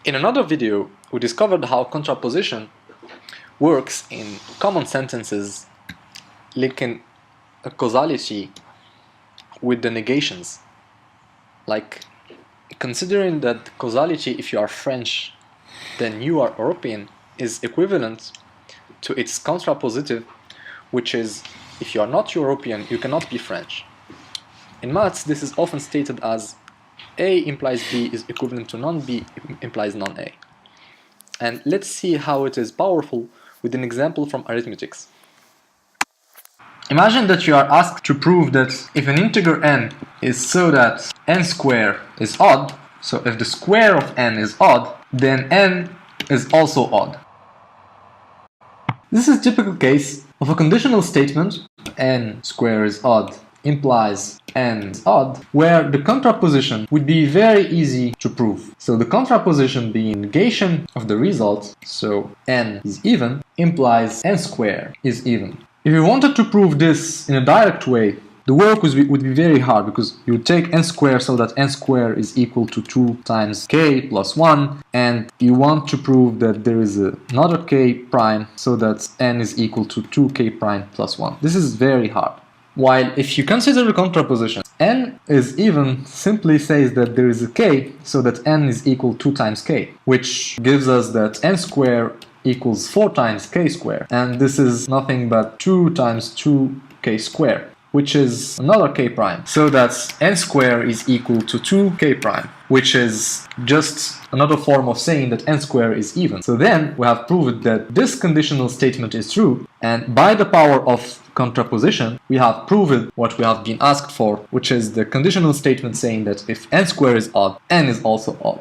In another video, we discovered how contraposition works in common sentences linking a causality with the negations. Like, considering that causality, if you are French, then you are European, is equivalent to its contrapositive, which is, if you are not European, you cannot be French. In maths, this is often stated as A implies B is equivalent to non-B implies non-A. And let's see how it is powerful with an example from arithmetics. Imagine that you are asked to prove that if an integer n is so that n square is odd, so if the square of n is odd, then n is also odd. This is a typical case of a conditional statement, n square is odd implies n is odd, where the contraposition would be very easy to prove. So the contraposition being negation of the result, so n is even, implies n square is even. If you wanted to prove this in a direct way, the work would be very hard, because you would take n square so that n square is equal to 2 times k plus 1, and you want to prove that there is another k prime so that n is equal to 2k prime plus 1. This is very hard. While if you consider the contraposition, n is even simply says that there is a k so that n is equal to 2 times k, which gives us that n square equals 4 times k square, and this is nothing but 2 times 2k square, which is another k prime, so that n square is equal to 2k prime, which is just another form of saying that n square is even. So then we have proved that this conditional statement is true, and by the power of contraposition we have proven what we have been asked for, which is the conditional statement saying that if n square is odd, n is also odd.